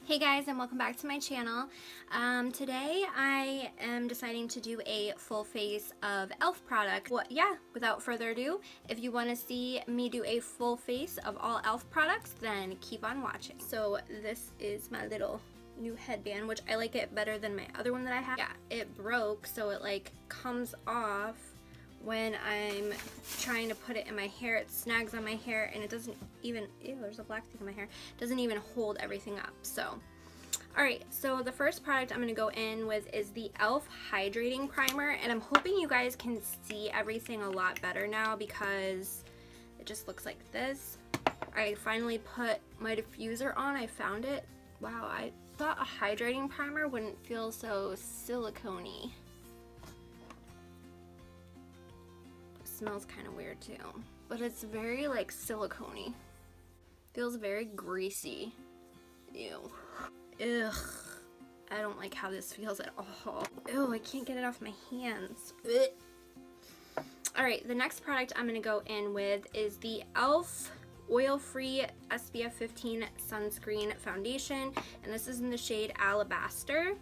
Hey guys, and welcome back to my channel. Today I am deciding to do a full face of e.l.f. product. Without further ado, if you want to see me do a full face of all e.l.f. products, then keep on watching. So this is my little new headband, which I like it better than my other one that I have. Yeah, it broke, so it like comes off when I'm trying to put it in my hair. It snags on my hair and it doesn't even, ew, there's a black thing in my hair. It doesn't even hold everything up. So, alright, so the first product I'm going to go in with is the e.l.f. Hydrating Primer, and I'm hoping you guys can see everything a lot better now because it just looks like this. I finally put my diffuser on. I found it. Wow, I thought a hydrating primer wouldn't feel so silicone-y. Smells kind of weird too, but it's very like silicone-y. Feels very greasy. Ew. Ugh. I don't like how this feels at all. Ew, I can't get it off my hands. Alright, the next product I'm going to go in with is the e.l.f. Oil-Free SPF 15 Sunscreen Foundation, and this is in the shade Alabaster.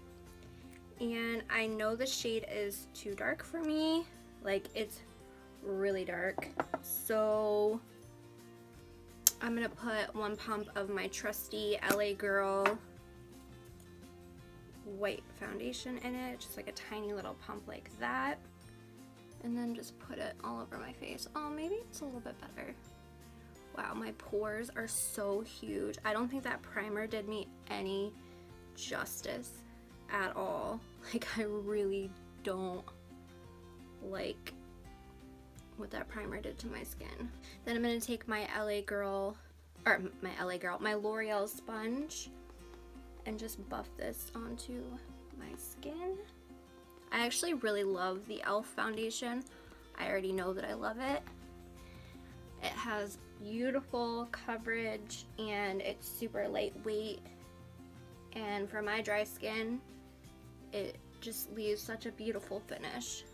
And I know the shade is too dark for me. Like, it's really dark, so I'm gonna put one pump of my trusty LA Girl white foundation in it, just like a tiny little pump like that, and then just put it all over my face. Oh, maybe it's a little bit better. Wow, my pores are so huge. I don't think that primer did me any justice at all. Like, I really don't like what that primer did to my skin. Then I'm gonna take my L'Oreal sponge and just buff this onto my skin. I actually really love the e.l.f. foundation. I already know that I love it. It has beautiful coverage and it's super lightweight, and for my dry skin it just leaves such a beautiful finish.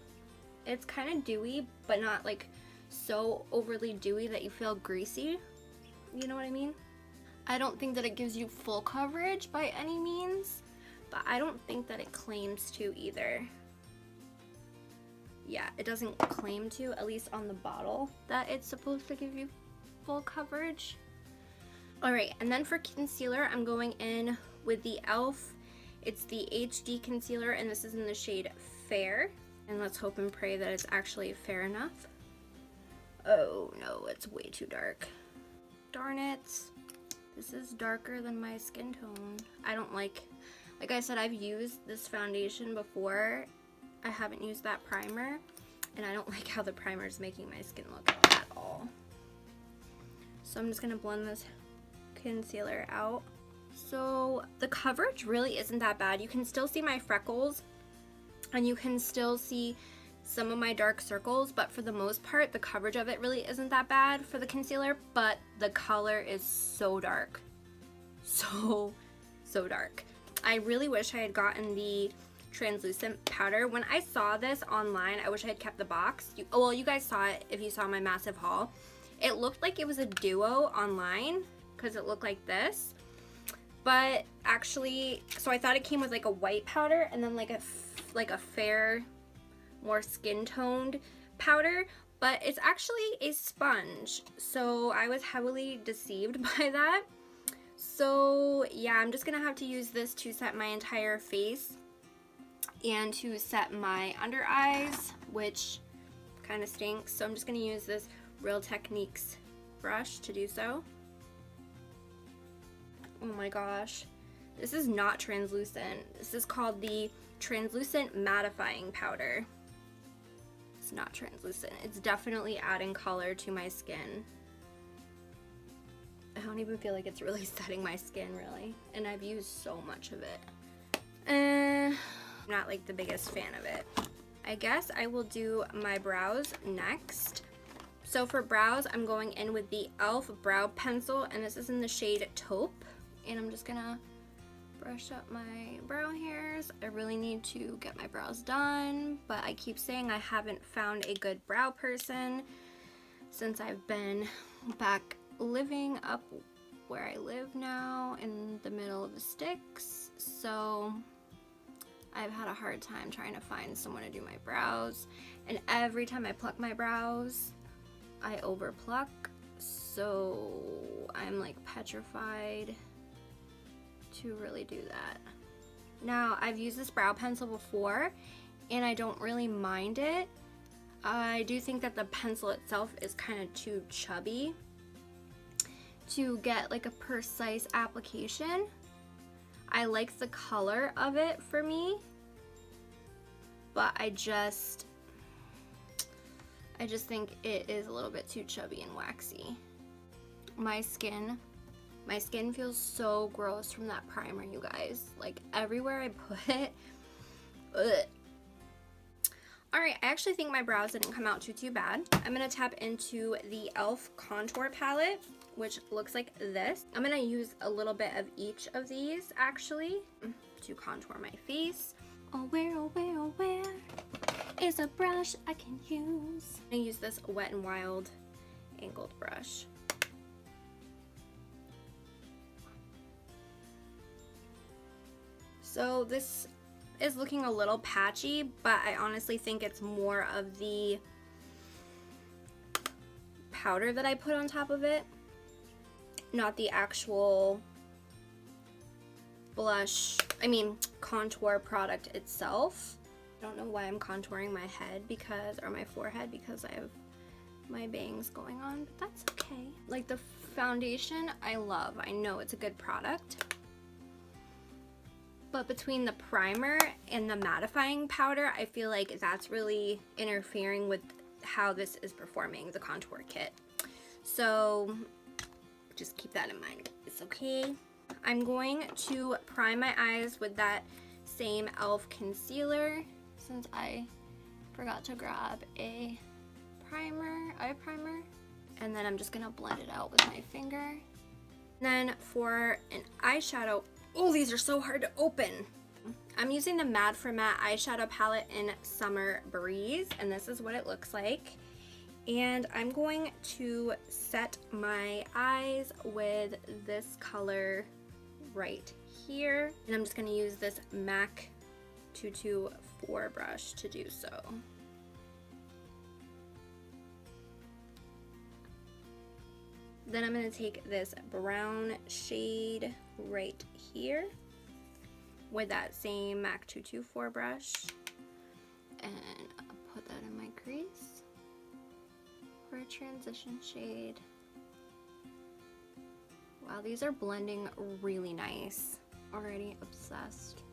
It's kind of dewy, but not like so overly dewy that you feel greasy. You know what I mean? I don't think that it gives you full coverage by any means, but I don't think that it claims to either. Yeah, it doesn't claim to, at least on the bottle, that it's supposed to give you full coverage. Alright, and then for concealer, I'm going in with the e.l.f. It's the HD concealer, and this is in the shade Fair. And let's hope and pray that it's actually fair enough. Oh no, it's way too dark. Darn it. This is darker than my skin tone. I don't like I said, I've used this foundation before. I haven't used that primer, and I don't like how the primer is making my skin look at all. So I'm just gonna blend this concealer out. So the coverage really isn't that bad. You can still see my freckles, and you can still see some of my dark circles, but for the most part, the coverage of it really isn't that bad for the concealer, but the color is so dark. So dark. I really wish I had gotten the translucent powder. When I saw this online, I wish I had kept the box. Well, you guys saw it if you saw my massive haul. It looked like it was a duo online because it looked like this. But actually, so I thought it came with like a white powder and then like a fair, more skin-toned powder, but it's actually a sponge. So I was heavily deceived by that. So yeah, I'm just gonna have to use this to set my entire face and to set my under eyes, which kind of stinks. So I'm just gonna use this Real Techniques brush to do so. Oh my gosh, this is not translucent. This is called the Translucent Mattifying Powder. It's not translucent. It's definitely adding color to my skin. I don't even feel like it's really setting my skin, really. And I've used so much of it. I'm not like the biggest fan of it. I guess I will do my brows next. So for brows, I'm going in with the e.l.f. Brow Pencil, and this is in the shade Taupe. And I'm just gonna brush up my brow hairs. I really need to get my brows done, but I keep saying I haven't found a good brow person since I've been back living up where I live now, in the middle of the sticks, so I've had a hard time trying to find someone to do my brows, and every time I pluck my brows, I over pluck, so I'm like petrified to really do that. Now, I've used this brow pencil before, and I don't really mind it. I do think that the pencil itself is kind of too chubby to get like a precise application. I like the color of it for me, but I just think it is a little bit too chubby and waxy. My skin feels so gross from that primer, you guys. Like everywhere I put it, ugh. Alright, I actually think my brows didn't come out too bad. I'm going to tap into the e.l.f. contour palette, which looks like this. I'm going to use a little bit of each of these, actually, to contour my face. Oh, where is a brush I can use? I'm going to use this Wet n Wild angled brush. So this is looking a little patchy, but I honestly think it's more of the powder that I put on top of it, not the actual contour product itself. I don't know why I'm contouring my head or my forehead, because I have my bangs going on, but that's okay. Like the foundation, I love. I know it's a good product. But between the primer and the mattifying powder, I feel like that's really interfering with how this is performing, the contour kit. So just keep that in mind. It's okay. I'm going to prime my eyes with that same e.l.f. concealer, since I forgot to grab a eye primer. And then I'm just gonna blend it out with my finger. Then for an eyeshadow, oh, these are so hard to open. I'm using the Mad for Matte eyeshadow palette in Summer Breeze, and this is what it looks like. And I'm going to set my eyes with this color right here. And I'm just gonna use this MAC 224 brush to do so. Then I'm going to take this brown shade right here with that same MAC 224 brush, and I'll put that in my crease for a transition shade. Wow, these are blending really nice. Already obsessed.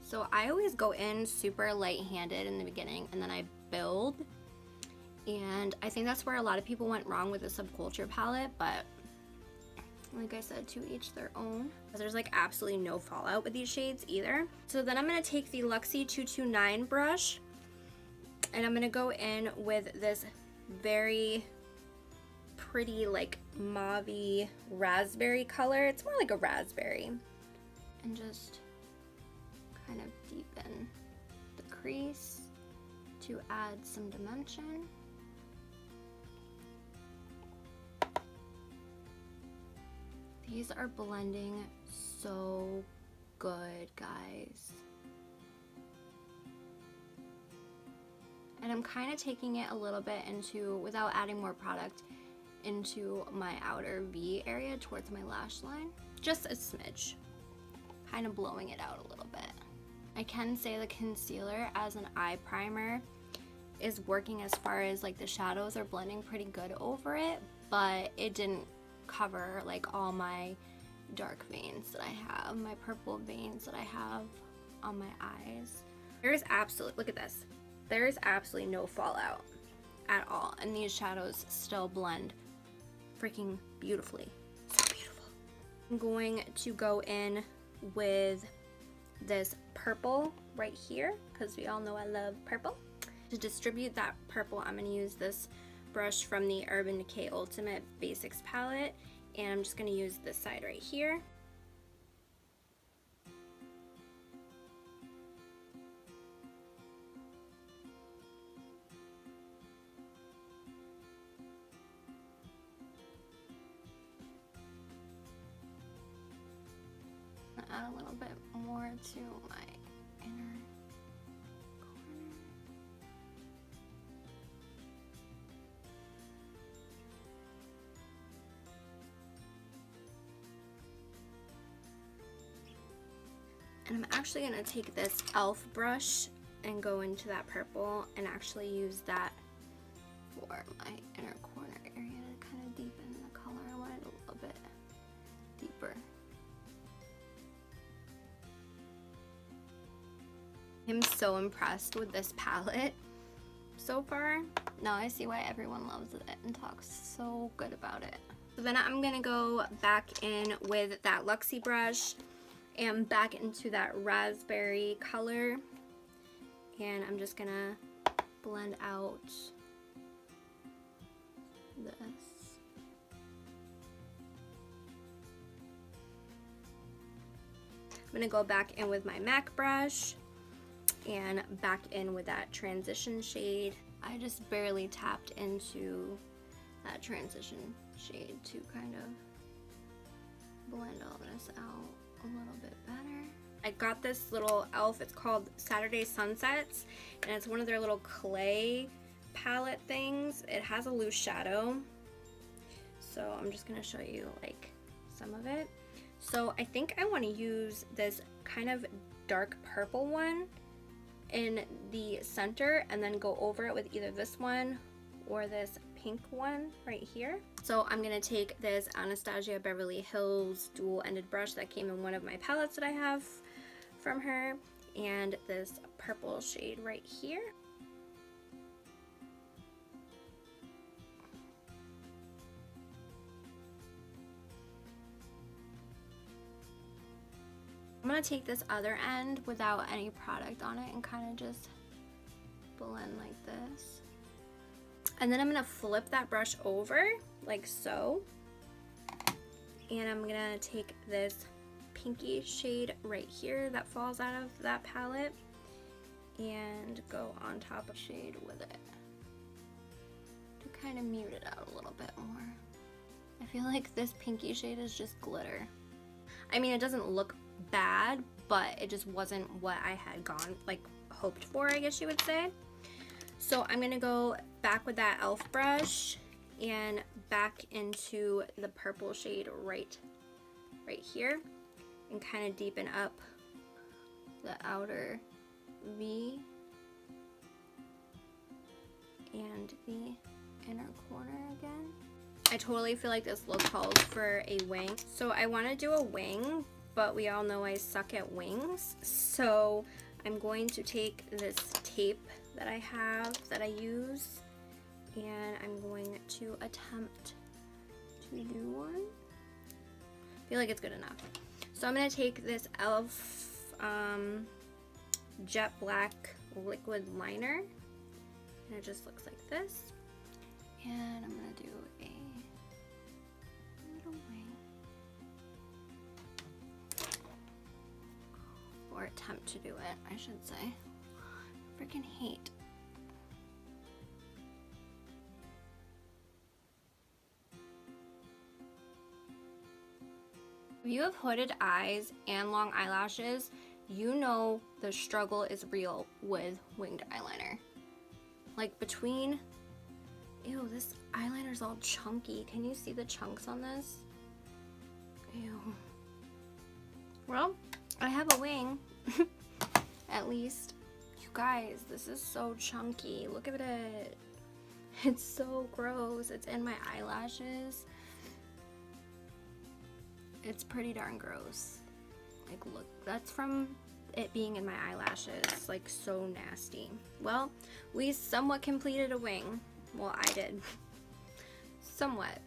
So I always go in super light-handed in the beginning, and then I build. And I think that's where a lot of people went wrong with the Subculture palette, but like I said, to each their own. There's like absolutely no fallout with these shades either. So then I'm going to take the Luxie 229 brush, and I'm going to go in with this very pretty like mauve-y raspberry color. It's more like a raspberry. And just kind of deepen the crease to add some dimension. These are blending so good, guys. And I'm kind of taking it a little bit into, without adding more product, into my outer V area towards my lash line. Just a smidge. Kind of blowing it out a little bit. I can say the concealer as an eye primer is working as far as like the shadows are blending pretty good over it, but it didn't cover like all my dark veins that I have, my purple veins that I have on my eyes. There's absolutely, look at this, there's absolutely no fallout at all, and these shadows still blend freaking beautifully. So beautiful. I'm going to go in with this purple right here, because we all know I love purple. To distribute that purple, I'm going to use this brush from the Urban Decay Ultimate Basics palette, and I'm just going to use this side right here. add a little bit more to my inner corner. And I'm actually going to take this e.l.f. brush and go into that purple and actually use that for my inner corner area to kind of deepen the color. I want it a little bit deeper. I'm so impressed with this palette so far. Now I see why everyone loves it and talks so good about it. So then I'm gonna go back in with that Luxie brush and back into that raspberry color, and I'm just gonna blend out this. I'm gonna go back in with my MAC brush and back in with that transition shade. I just barely tapped into that transition shade to kind of blend all this out a little bit better. I got this little e.l.f. It's called Saturday Sunsets, and it's one of their little clay palette things. It has a loose shadow, so I'm just gonna show you like some of it. So I think I want to use this kind of dark purple one in the center and then go over it with either this one or this pink one right here. So I'm gonna take this Anastasia Beverly Hills dual-ended brush that came in one of my palettes that I have from her, and this purple shade right here. I'm gonna take this other end without any product on it and kind of just blend like this. And then I'm gonna flip that brush over like so. And I'm gonna take this pinky shade right here that falls out of that palette and go on top of shade with it to kind of mute it out a little bit more. I feel like this pinky shade is just glitter. I mean, it doesn't look bad, but it just wasn't what I had hoped for, I guess you would say. So I'm gonna go back with that e.l.f. brush and back into the purple shade right here and kind of deepen up the outer V and the inner corner again. I totally feel like this look calls for a wing. So I want to do a wing, but we all know I suck at wings. So I'm going to take this tape that I have that I use, and I'm going to attempt to do one. I feel like it's good enough. So I'm going to take this e.l.f. Jet Black liquid liner, and it just looks like this. And I'm going to do a little wing, or attempt to do it, I should say. Freaking hate. If you have hooded eyes and long eyelashes, you know the struggle is real with winged eyeliner. Like between, ew, this eyeliner's all chunky. Can you see the chunks on this? Ew. Well, I have a wing, at least. You guys, this is so chunky. Look at it. It's so gross. It's in my eyelashes. It's pretty darn gross. Like, look, that's from it being in my eyelashes. Like, so nasty. Well, we somewhat completed a wing. Well, I did. Somewhat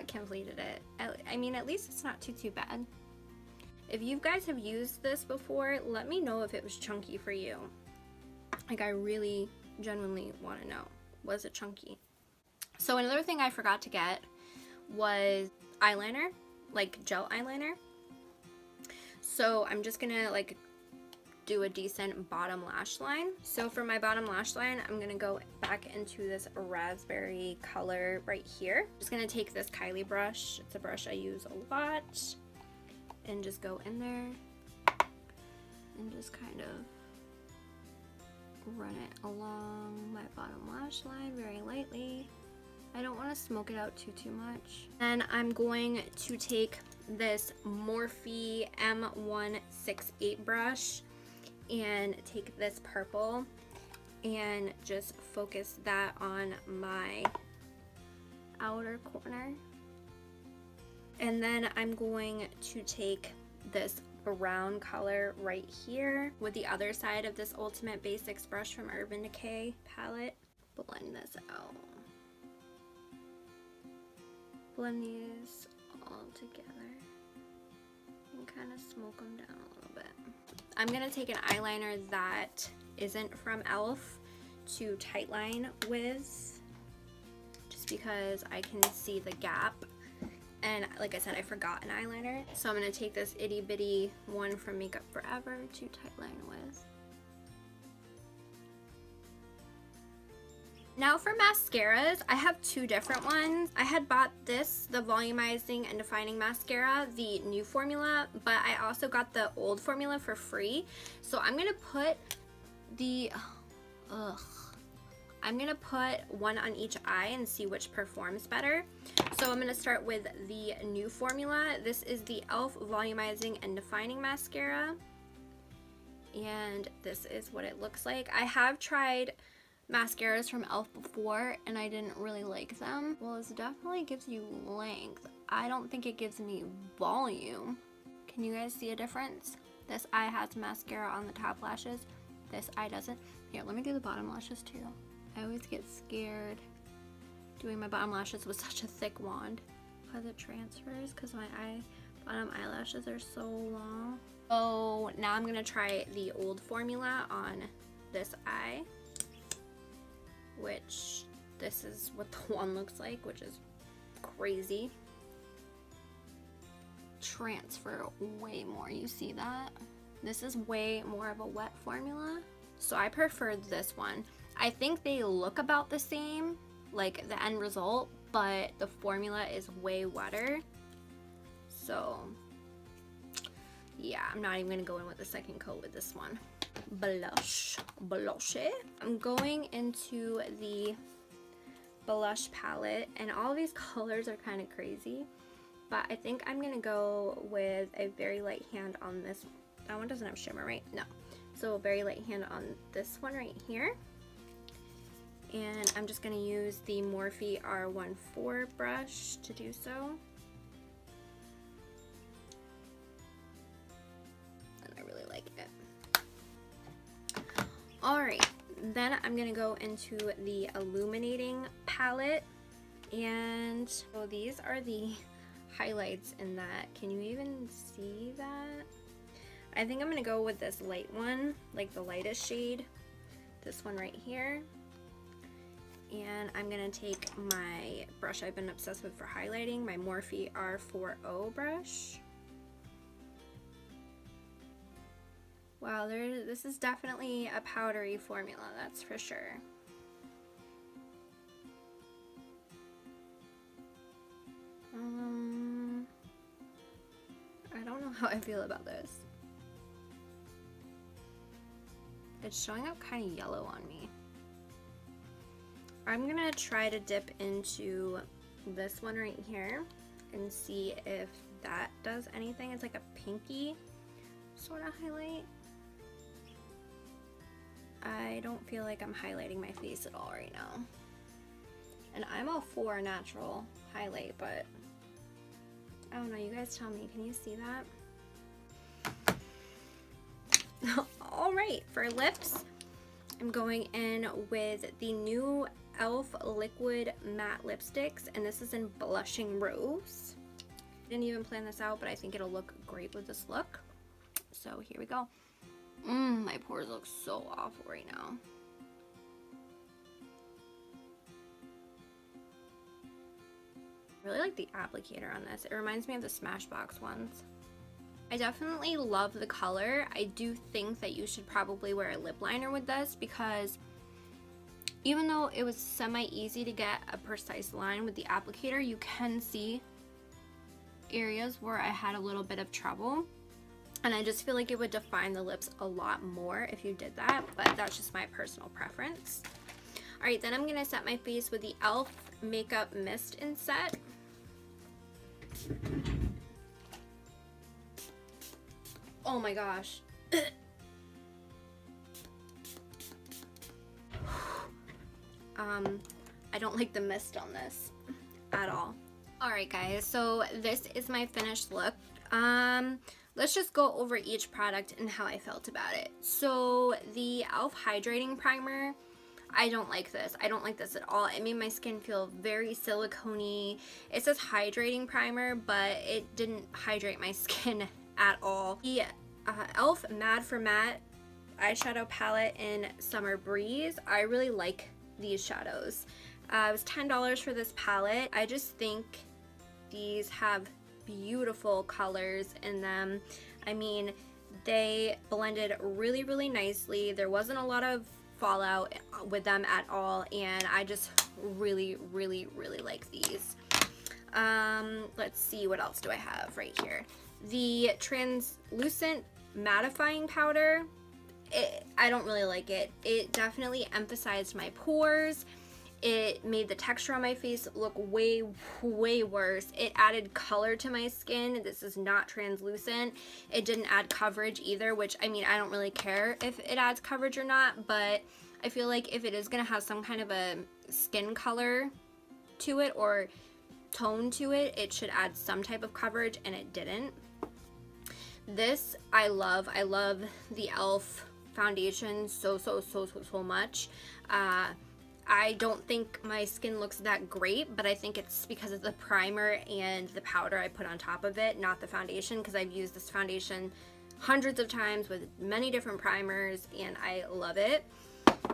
completed it. I mean, at least it's not too bad. If you guys have used this before, let me know if it was chunky for you. Like, I really genuinely want to know. Was it chunky? So another thing I forgot to get was eyeliner, like gel eyeliner. So I'm just gonna like do a decent bottom lash line. So for my bottom lash line, I'm gonna go back into this raspberry color right here. Just gonna take this Kylie brush. It's a brush I use a lot. and just go in there and just kind of run it along my bottom lash line very lightly. I don't want to smoke it out too much. Then I'm going to take this Morphe M168 brush and take this purple and just focus that on my outer corner. And then I'm going to take this brown color right here with the other side of this Ultimate Basics brush from Urban Decay palette. Blend this out. Blend these all together and kind of smoke them down a little bit. I'm gonna take an eyeliner that isn't from e.l.f. to tightline with, just because I can see the gap. And like I said, I forgot an eyeliner. So I'm gonna take this itty bitty one from Makeup Forever to tightline with. Now for mascaras, I have two different ones. I had bought this, the Volumizing and Defining Mascara, the new formula, but I also got the old formula for free. So I'm gonna put the, I'm gonna put one on each eye and see which performs better. So I'm gonna start with the new formula. This is the e.l.f. Volumizing and Defining Mascara. And this is what it looks like. I have tried mascaras from e.l.f. before and I didn't really like them. Well, this definitely gives you length. I don't think it gives me volume. Can you guys see a difference? This eye has mascara on the top lashes. This eye doesn't. Here, let me do the bottom lashes too. I always get scared doing my bottom lashes with such a thick wand because it transfers, because my bottom eyelashes are so long. Oh, now I'm gonna try the old formula on this eye, which this is what the one looks like, which is crazy. Transfer way more, you see that? This is way more of a wet formula, so I prefer this one. I think they look about the same, like the end result, but the formula is way wetter. So yeah, I'm not even gonna go in with a second coat with this one. Blush. I'm going into the blush palette, and all these colors are kind of crazy, but I think I'm gonna go with a very light hand on this. That one doesn't have shimmer, right? No. So a very light hand on this one right here. And I'm just going to use the Morphe R14 brush to do so. And I really like it. Alright, then I'm going to go into the illuminating palette. And so these are the highlights in that. Can you even see that? I think I'm going to go with this light one, like the lightest shade. This one right here. And I'm going to take my brush I've been obsessed with for highlighting, my Morphe R40 brush. Wow, this is definitely a powdery formula, that's for sure. I don't know how I feel about this. It's showing up kind of yellow on me. I'm gonna try to dip into this one right here and see if that does anything. It's like a pinky sort of highlight. I don't feel like I'm highlighting my face at all right now. And I'm all for a natural highlight, but I don't know, you guys tell me, can you see that? Alright, for lips, I'm going in with the new e.l.f. Liquid Matte Lipsticks, and this is in Blushing Rose. Didn't even plan this out, but I think it'll look great with this look. So here we go. My pores look so awful right now. I really like the applicator on this. It reminds me of the Smashbox ones. I definitely love the color. I do think that you should probably wear a lip liner with this, because even though it was semi-easy to get a precise line with the applicator, you can see areas where I had a little bit of trouble. And I just feel like it would define the lips a lot more if you did that, but that's just my personal preference. All right, then I'm gonna set my face with the e.l.f. Makeup Mist and Set. Oh my gosh. I don't like the mist on this at all. All right, guys, so this is my finished look. Let's just go over each product and how I felt about it. So the e.l.f. Hydrating Primer, I don't like this. I don't like this at all. It made my skin feel very silicone-y. It says hydrating primer, but it didn't hydrate my skin at all. The e.l.f. Mad for Matte eyeshadow palette in Summer Breeze. I really like these shadows. It was $10 for this palette. I just think these have beautiful colors in them. I mean, they blended really, really nicely. There wasn't a lot of fallout with them at all, and I just really, really, really like these. Let's see, what else do I have right here? The translucent mattifying powder, I don't really like it. It definitely emphasized my pores. It made the texture on my face look way, way worse. It added color to my skin. This is not translucent. It didn't add coverage either, which, I mean, I don't really care if it adds coverage or not, but I feel like if it is gonna have some kind of a skin color to it or tone to it, it should add some type of coverage, and it didn't. This I love. I love the e.l.f. foundation so much. I don't think my skin looks that great, but I think it's because of the primer and the powder I put on top of it, not the foundation, because I've used this foundation hundreds of times with many different primers, and I love it.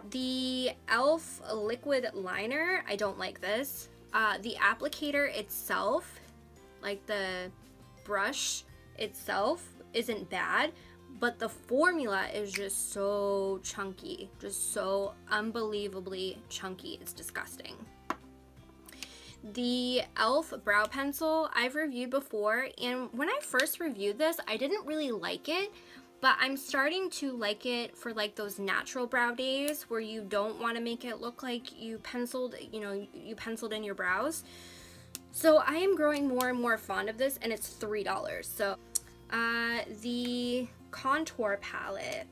The e.l.f. liquid liner, I don't like this. The applicator itself, like the brush itself, isn't bad, but the formula is just so chunky, just so unbelievably chunky. It's disgusting. The e.l.f. brow pencil I've reviewed before, and when I first reviewed this, I didn't really like it, but I'm starting to like it for like those natural brow days where you don't want to make it look like you penciled, you penciled in your brows. So I am growing more and more fond of this, and it's $3. So the contour palette,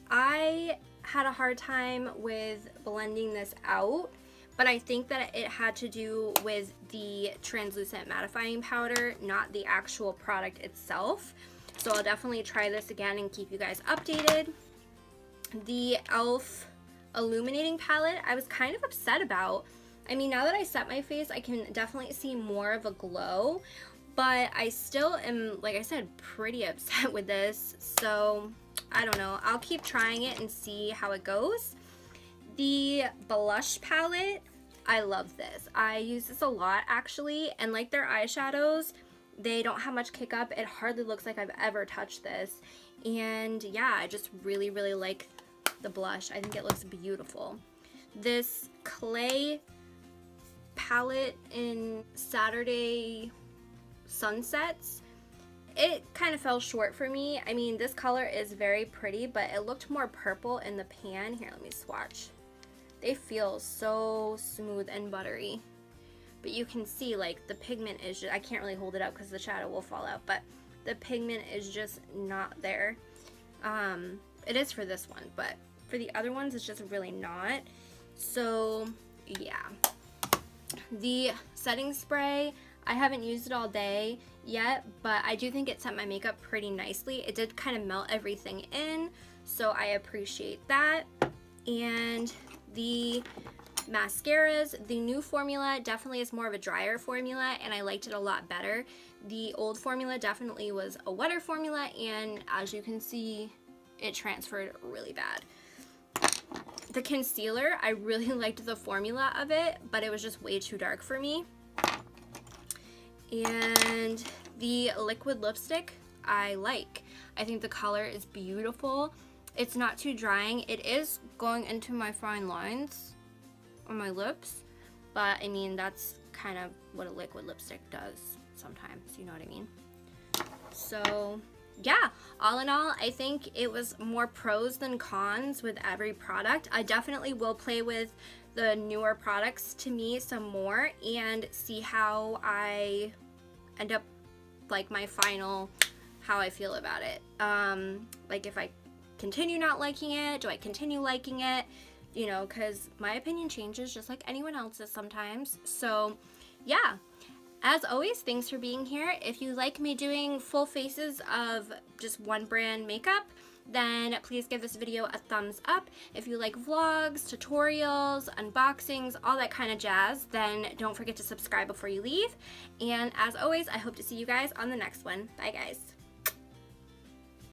I had a hard time with blending this out, but I think that it had to do with the translucent mattifying powder, not the actual product itself. So I'll definitely try this again and keep you guys updated. The e.l.f. illuminating palette, I was kind of upset about. I mean, now that I set my face, I can definitely see more of a glow, but I still am, like I said, pretty upset with this. So I don't know. I'll keep trying it and see how it goes. The blush palette, I love this. I use this a lot actually, and like their eyeshadows, they don't have much kick up. It hardly looks like I've ever touched this. And yeah, I just really, really like the blush. I think it looks beautiful. This clay palette in Saturday Sunsets, it kind of fell short for me. I mean, this color is very pretty, but it looked more purple in the pan. Here, let me swatch. They feel so smooth and buttery, but you can see like the pigment is just, I can't really hold it up because the shadow will fall out, but the pigment is just not there. It is for this one, but for the other ones it's just really not. So yeah. The setting spray, I haven't used it all day yet, but I do think it set my makeup pretty nicely. It did kind of melt everything in, so I appreciate that. And the mascaras, the new formula definitely is more of a drier formula, and I liked it a lot better. The old formula definitely was a wetter formula, and as you can see, it transferred really bad. The concealer, I really liked the formula of it, but it was just way too dark for me. And the liquid lipstick, I like. I think the color is beautiful. It's not too drying. It is going into my fine lines on my lips, but I mean, that's kind of what a liquid lipstick does. sometimes, you know what I mean? So yeah, all in all, I think it was more pros than cons with every product. I definitely will play with the newer products to me some more and see how I end up, like my final, how I feel about it. Like if I continue not liking it, do I continue liking it? You know, because my opinion changes just like anyone else's sometimes. So yeah. As always, thanks for being here. If you like me doing full faces of just one brand makeup, then please give this video a thumbs up. If you like vlogs, tutorials, unboxings, all that kind of jazz, then don't forget to subscribe before you leave. And as always, I hope to see you guys on the next one. Bye guys.